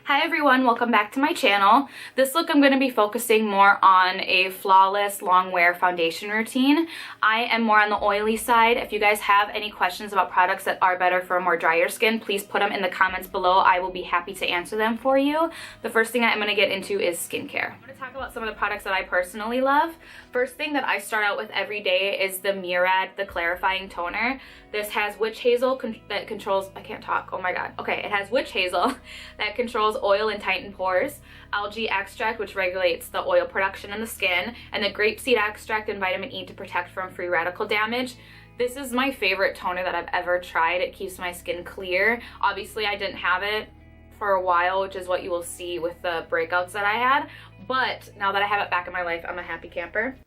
Hi everyone, welcome back to my channel. This look I'm going to be focusing more on a flawless long wear foundation routine. I am more on the oily side. If you guys have any questions about products that are better for a more drier skin, please put them in the comments below. I will be happy to answer them for you. The first thing I'm going to get into is skincare. I'm going to talk about some of the products that I personally love. First thing that I start out with every day is the Murad, the clarifying toner. This has witch hazel that controls, I can't talk, oh my god. Okay, it has witch hazel that controls oil and tighten pores, algae extract which regulates the oil production in the skin, and the grapeseed extract and vitamin E to protect from free radical damage. This is my favorite toner that I've ever tried. It keeps my skin clear. Obviously I didn't have it for a while, which is what you will see with the breakouts that I had, but now that I have it back in my life, I'm a happy camper.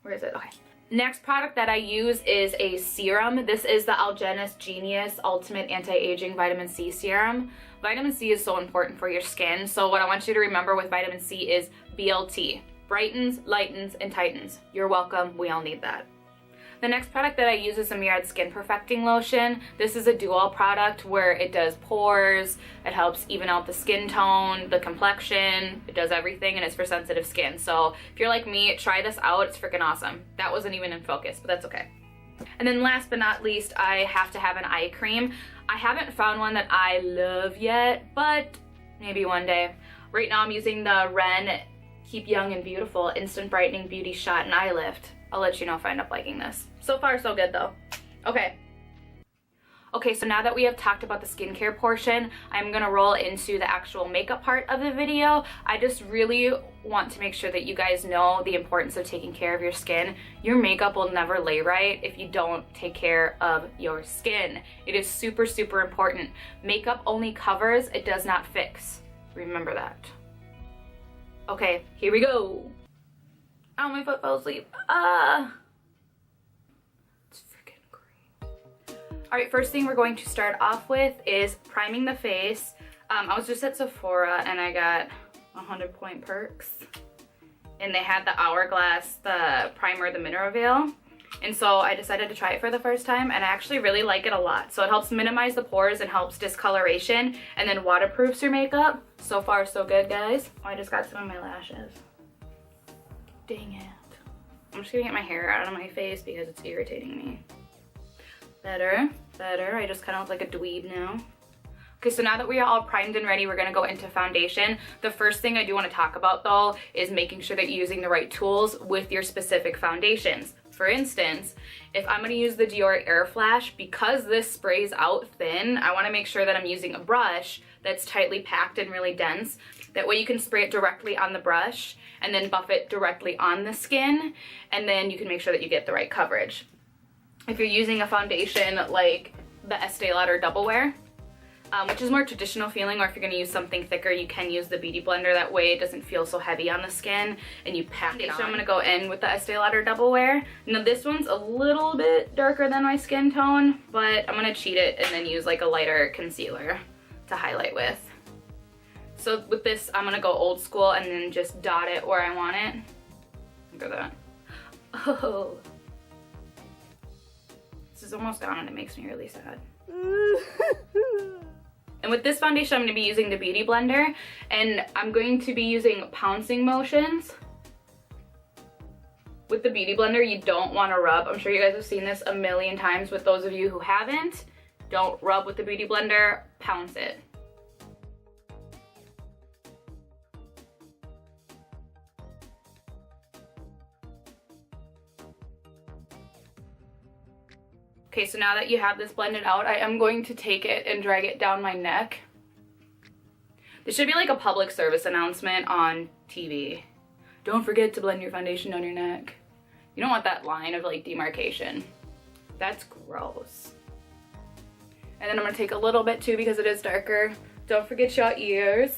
Where is it? Okay. Next product that I use is a serum. This is the Algenist Genius Ultimate Anti-Aging Vitamin C Serum. Vitamin C is so important for your skin, so what I want you to remember with vitamin C is BLT. Brightens, lightens, and tightens. You're welcome, we all need that. The next product that I use is the Murad Skin Perfecting Lotion. This is a dual product where it does pores, it helps even out the skin tone, the complexion, it does everything, and it's for sensitive skin. So if you're like me, try this out, it's freaking awesome. That wasn't even in focus, but that's okay. And then last but not least, I have to have an eye cream. I haven't found one that I love yet, but maybe one day. Right now I'm using the Ren Keep Young and Beautiful Instant Brightening Beauty Shot and Eye Lift. I'll let you know if I end up liking this. So far, so good though. Okay, so now that we have talked about the skincare portion, I'm gonna roll into the actual makeup part of the video. I just really want to make sure that you guys know the importance of taking care of your skin. Your makeup will never lay right if you don't take care of your skin. It is super, super important. Makeup only covers, it does not fix. Remember that. Okay, here we go. Oh, my foot fell asleep. It's freaking great. Alright, first thing we're going to start off with is priming the face. I was just at Sephora and I got 100 point perks. And they had the Hourglass, the primer, the Mineral Veil. And so I decided to try it for the first time and I actually really like it a lot. So it helps minimize the pores and helps discoloration and then waterproofs your makeup. So far, so good, guys. Oh, I just got some of my lashes. Dang it. I'm just gonna get my hair out of my face because it's irritating me. Better, better. I just kind of look like a dweeb now. Okay, so now that we are all primed and ready, we're gonna go into foundation. The first thing I do want to talk about though is making sure that you're using the right tools with your specific foundations. For instance, if I'm gonna use the Dior Air Flash, because this sprays out thin, I wanna make sure that I'm using a brush that's tightly packed and really dense. That way you can spray it directly on the brush and then buff it directly on the skin, and then you can make sure that you get the right coverage. If you're using a foundation like the Estee Lauder Double Wear, which is more traditional feeling, or if you're going to use something thicker, you can use the Beauty Blender. That way it doesn't feel so heavy on the skin and you pack it on. So I'm going to go in with the Estee Lauder Double Wear. Now this one's a little bit darker than my skin tone, but I'm going to cheat it and then use like a lighter concealer to highlight with. So with this, I'm gonna go old school and then just dot it where I want it. Look at that. Oh. This is almost gone and it makes me really sad. And with this foundation, I'm gonna be using the Beauty Blender and I'm going to be using pouncing motions. With the Beauty Blender, you don't wanna rub. I'm sure you guys have seen this a million times. With those of you who haven't, don't rub with the Beauty Blender, pounce it. Okay, so now that you have this blended out, I am going to take it and drag it down my neck. This should be like a public service announcement on TV. Don't forget to blend your foundation down your neck. You don't want that line of like demarcation. That's gross. And then I'm gonna take a little bit too because it is darker. Don't forget your ears.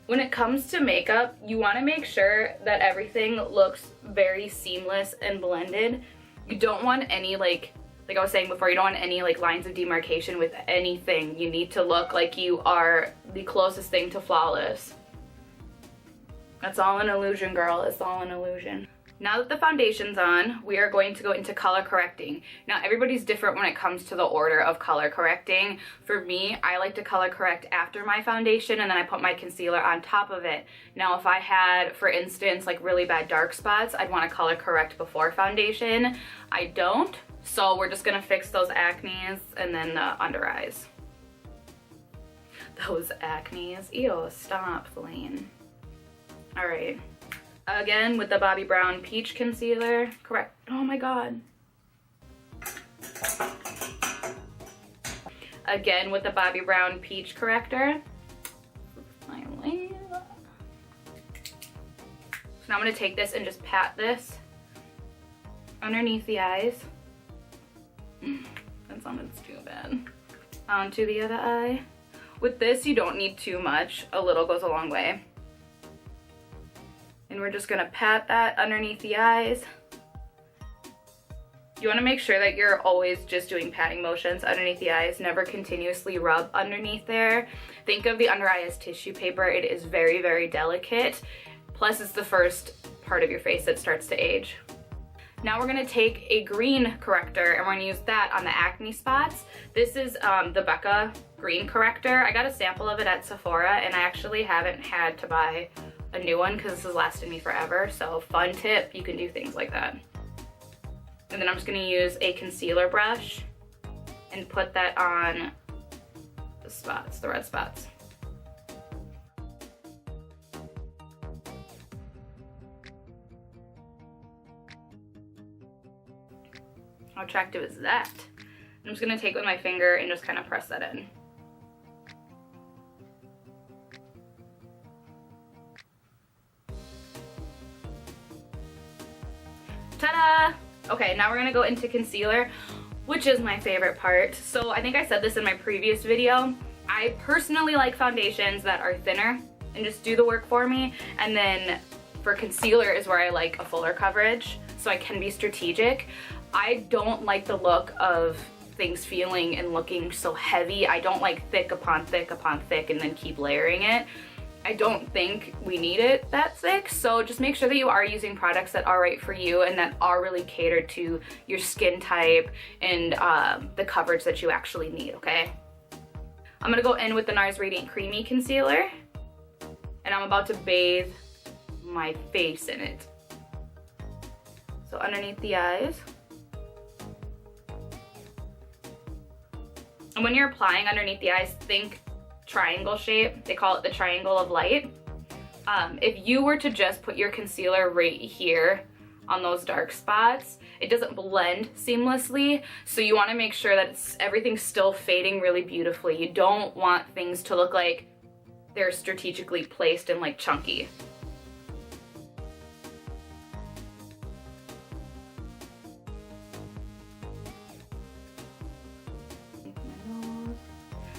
When it comes to makeup, you want to make sure that everything looks very seamless and blended. You don't want any like I was saying before, you don't want any like lines of demarcation with anything. You need to look like you are the closest thing to flawless. That's all an illusion, girl. It's all an illusion. Now that the foundation's on, we are going to go into color correcting. Now everybody's different when it comes to the order of color correcting. For me, I like to color correct after my foundation and then I put my concealer on top of it. Now if I had, for instance, like really bad dark spots, I'd want to color correct before foundation. I don't, so we're just gonna fix those acnes and then the under eyes. Those acnes, ew, stop, Lane. All right. Again, with the Bobbi Brown Peach Concealer. Correct. Oh my god. Again, with the Bobbi Brown Peach Corrector. So now I'm going to take this and just pat this underneath the eyes. That sounded stupid. Onto the other eye. With this, you don't need too much. A little goes a long way. And we're just gonna pat that underneath the eyes. You wanna make sure that you're always just doing patting motions underneath the eyes, never continuously rub underneath there. Think of the under eye as tissue paper. It is very, very delicate. Plus it's the first part of your face that starts to age. Now we're gonna take a green corrector and we're gonna use that on the acne spots. This is the Becca green corrector. I got a sample of it at Sephora and I actually haven't had to buy a new one because this has lasted me forever. So fun tip, you can do things like that. And then I'm just gonna use a concealer brush and put that on the spots, the red spots. How attractive is that? I'm just gonna take it with my finger and just kind of press that in. Ta-da! Okay, now we're gonna go into concealer, which is my favorite part. So I think I said this in my previous video. I personally like foundations that are thinner and just do the work for me. And then for concealer is where I like a fuller coverage, so I can be strategic. I don't like the look of things feeling and looking so heavy. I don't like thick upon thick upon thick and then keep layering it. I don't think we need it that thick, so just make sure that you are using products that are right for you and that are really catered to your skin type and the coverage that you actually need, okay? I'm gonna go in with the Nars Radiant Creamy Concealer and I'm about to bathe my face in it. So underneath the eyes. And when you're applying underneath the eyes, think triangle shape. They call it the triangle of light. If you were to just put your concealer right here on those dark spots, it doesn't blend seamlessly, so you want to make sure that everything's still fading really beautifully. You don't want things to look like they're strategically placed and like chunky.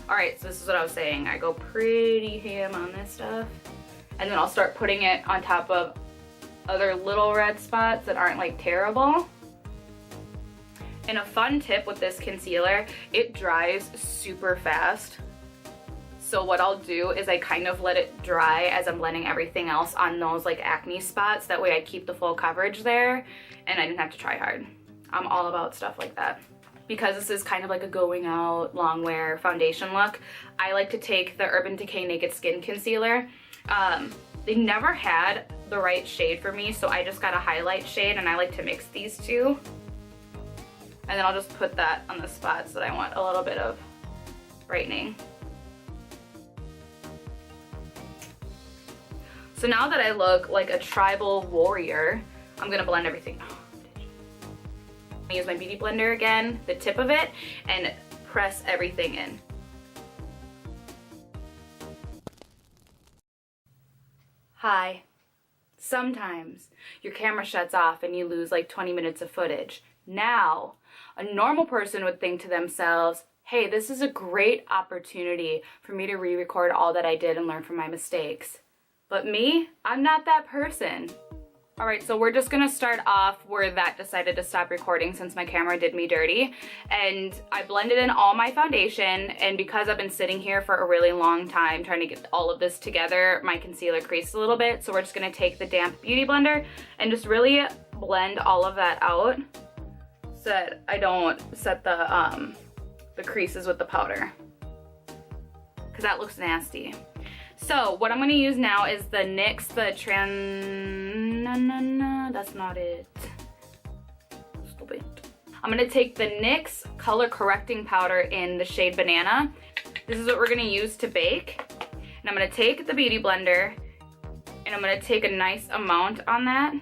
Alright, so this is what I was saying. I go pretty ham on this stuff. And then I'll start putting it on top of other little red spots that aren't like terrible. And a fun tip with this concealer, it dries super fast. So what I'll do is I kind of let it dry as I'm blending everything else on those like acne spots. That way I keep the full coverage there and I didn't have to try hard. I'm all about stuff like that. Because this is kind of like a going out, long wear foundation look, I like to take the Urban Decay Naked Skin Concealer. They never had the right shade for me, so I just got a highlight shade and I like to mix these two. And then I'll just put that on the spots that I want a little bit of brightening. So now that I look like a tribal warrior, I'm gonna blend everything out. I use my beauty blender again, the tip of it, and press everything in. Hi. Sometimes your camera shuts off and you lose like 20 minutes of footage. Now, a normal person would think to themselves, hey, this is a great opportunity for me to re-record all that I did and learn from my mistakes. But me, I'm not that person. Alright, so we're just gonna start off where that decided to stop recording since my camera did me dirty. And I blended in all my foundation, and because I've been sitting here for a really long time trying to get all of this together, my concealer creased a little bit. So we're just gonna take the damp beauty blender and just really blend all of that out so that I don't set the creases with the powder, because that looks nasty. So what I'm going to use now is the NYX, that's not it. Stupid. I'm going to take the NYX Color Correcting Powder in the shade Banana. This is what we're going to use to bake. And I'm going to take the Beauty Blender and I'm going to take a nice amount on that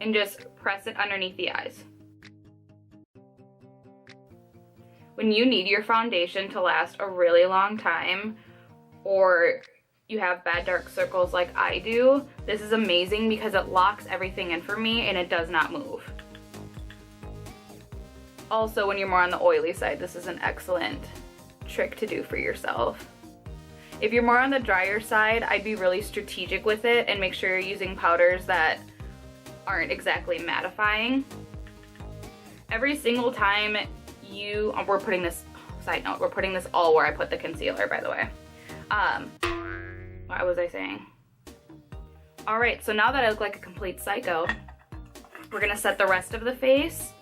and just press it underneath the eyes. When you need your foundation to last a really long time, or you have bad dark circles like I do, this is amazing because it locks everything in for me and it does not move. Also, when you're more on the oily side, this is an excellent trick to do for yourself. If you're more on the drier side, I'd be really strategic with it and make sure you're using powders that aren't exactly mattifying. Every single time we're putting this, side note, we're putting this all where I put the concealer, by the way. What was I saying? All right, so now that I look like a complete psycho, we're gonna set the rest of the face,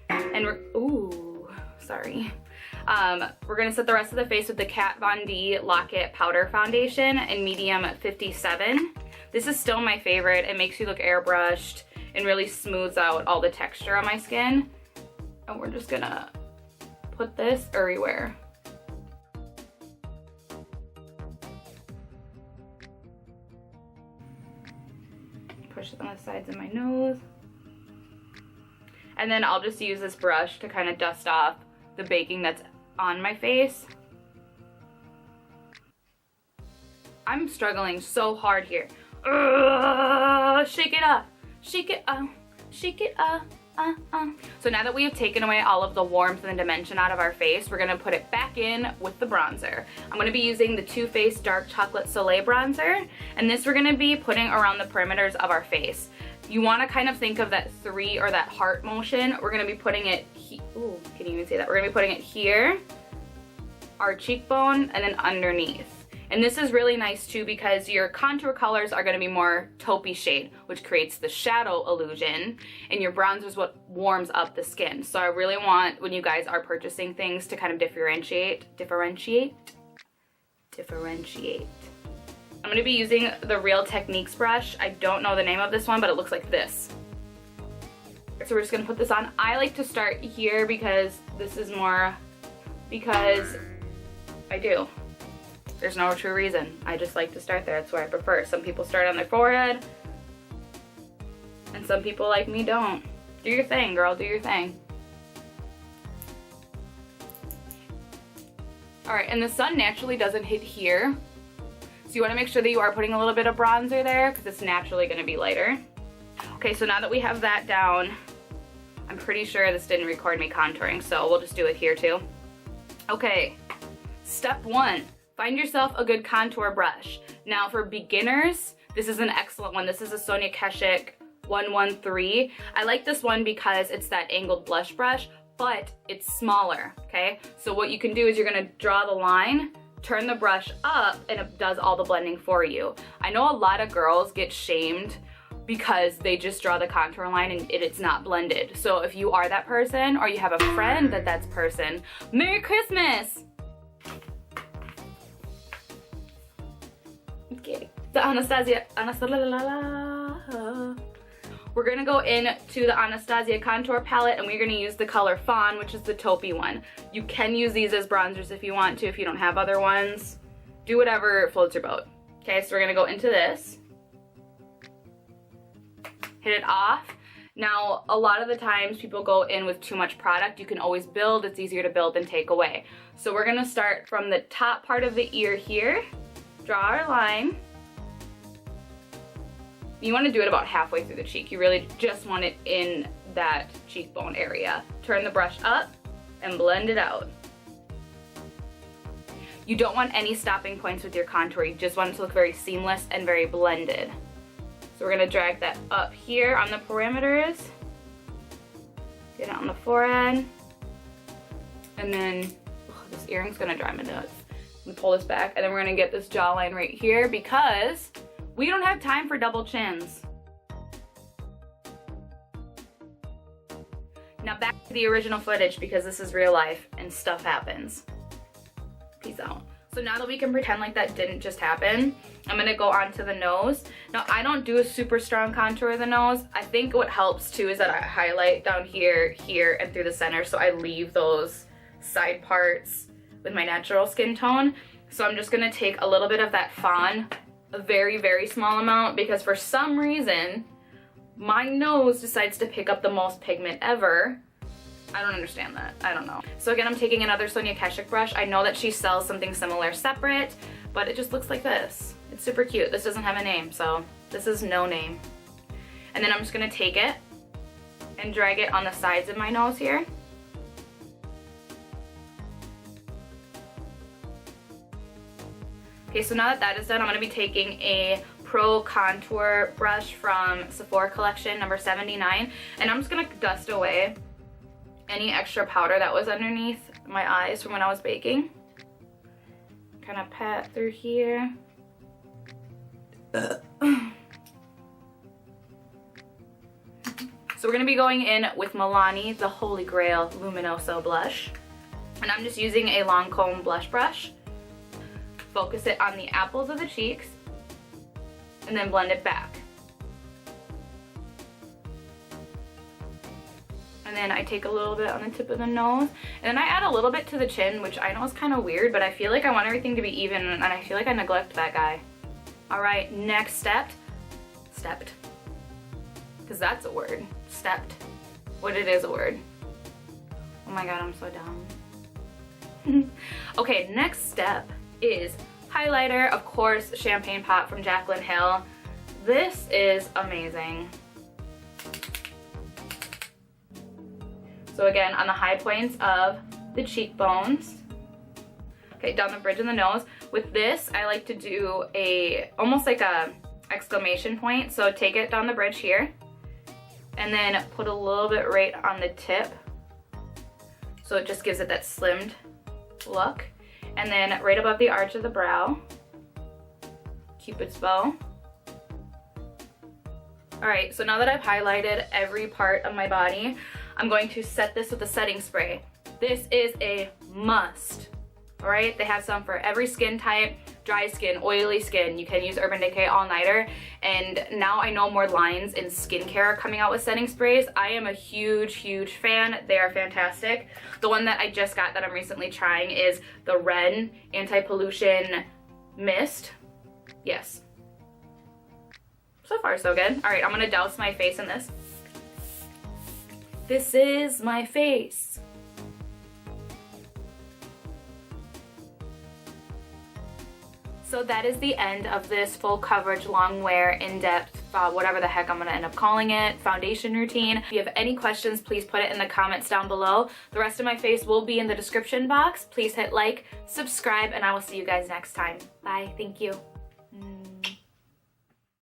and we're gonna set the rest of the face with the Kat Von D Lock-It Powder Foundation in medium 57. This is still my favorite. It makes you look airbrushed and really smooths out all the texture on my skin. And we're just gonna put this everywhere. Push it on the sides of my nose. And then I'll just use this brush to kind of dust off the baking that's on my face. I'm struggling so hard here. Shake it up, shake it up, shake it up. So now that we have taken away all of the warmth and the dimension out of our face, we're gonna put it back in with the bronzer. I'm gonna be using the Too Faced Dark Chocolate Soleil bronzer, and this we're gonna be putting around the perimeters of our face. You wanna kind of think of that 3 or that heart motion. We're gonna be putting it, ooh, can you even see that? We're gonna be putting it here, our cheekbone, and then underneath. And this is really nice too because your contour colors are gonna be more taupey shade, which creates the shadow illusion, and your bronzer is what warms up the skin. So I really want, when you guys are purchasing things, to kind of differentiate. I'm gonna be using the Real Techniques brush. I don't know the name of this one, but it looks like this. So we're just gonna put this on. I like to start here because this is more, because I do. There's no true reason. I just like to start there. That's where I prefer. Some people start on their forehead, and some people like me don't. Do your thing, girl. Do your thing. All right, and the sun naturally doesn't hit here, so you want to make sure that you are putting a little bit of bronzer there because it's naturally going to be lighter. Okay, so now that we have that down, I'm pretty sure this didn't record me contouring, so we'll just do it here too. Okay, step 1. Find yourself a good contour brush. Now for beginners, this is an excellent one. This is a Sonia Kashuk 113. I like this one because it's that angled blush brush, but it's smaller, okay? So what you can do is you're gonna draw the line, turn the brush up, and it does all the blending for you. I know a lot of girls get shamed because they just draw the contour line and it's not blended. So if you are that person, or you have a friend that's person, Merry Christmas! Okay, the Anastasia, we're gonna go into the Anastasia contour palette and we're gonna use the color Fawn, which is the taupey one. You can use these as bronzers if you want to, if you don't have other ones. Do whatever floats your boat. Okay, so we're gonna go into this. Hit it off. Now, a lot of the times people go in with too much product. You can always build. It's easier to build than take away. So we're gonna start from the top part of the ear here. Draw our line. You want to do it about halfway through the cheek. You really just want it in that cheekbone area. Turn the brush up and blend it out. You don't want any stopping points with your contour. You just want it to look very seamless and very blended. So we're going to drag that up here on the perimeters. Get it on the forehead. And then, this earring's going to drive me nuts. Pull this back, and then we're gonna get this jawline right here because we don't have time for double chins. the original footage because this is real life and stuff happens. Peace out. So now that we can pretend like that didn't just happen, I'm gonna go on to the nose. Now I don't do a super strong contour of the nose. I think what helps too is that I highlight down here, here, and through the center, so I leave those side parts with my natural skin tone. So I'm just gonna take a little bit of that fawn, a very, very small amount, because for some reason, my nose decides to pick up the most pigment ever. I don't understand that. I don't know. So again, I'm taking another Sonia Kashuk brush. I know that she sells something similar separate, but it just looks like this. It's super cute. This doesn't have a name, so this is no name. And then I'm just gonna take it and drag it on the sides of my nose here. Okay, so now that that is done, I'm gonna be taking a Pro Contour brush from Sephora collection number 79, and I'm just gonna dust away any extra powder that was underneath my eyes from when I was baking. Kind of pat through here. So we're gonna be going in with Milani, the Holy Grail Luminoso blush. And I'm just using a long comb blush brush. Focus it on the apples of the cheeks, and then blend it back. And then I take a little bit on the tip of the nose, and then I add a little bit to the chin, which I know is kind of weird, but I feel like I want everything to be even, and I feel like I neglect that guy. All right, next stepped, because that's a word, stepped, what it is a word. Oh my God, I'm so dumb. Okay, next step is highlighter, of course, Champagne Pop from Jaclyn Hill. This is amazing. So again, on the high points of the cheekbones. Okay, down the bridge of the nose. With this, I like to do almost like a exclamation point. So take it down the bridge here, and then put a little bit right on the tip. So it just gives it that slimmed look. And then right above the arch of the brow, Cupid's bow. All right, so now that I've highlighted every part of my body, I'm going to set this with a setting spray. This is a must, all right? They have some for every skin type, dry skin, oily skin. You can use Urban Decay All Nighter. And now I know more lines in skincare are coming out with setting sprays. I am a huge, huge fan. They are fantastic. The one that I just got that I'm recently trying is the Ren Anti-Pollution Mist. Yes. So far, so good. All right, I'm gonna douse my face in this. This is my face. So that is the end of this full coverage, long wear, in-depth, whatever the heck I'm gonna end up calling it, foundation routine. If you have any questions, please put it in the comments down below. The rest of my face will be in the description box. Please hit like, subscribe, and I will see you guys next time. Bye, thank you.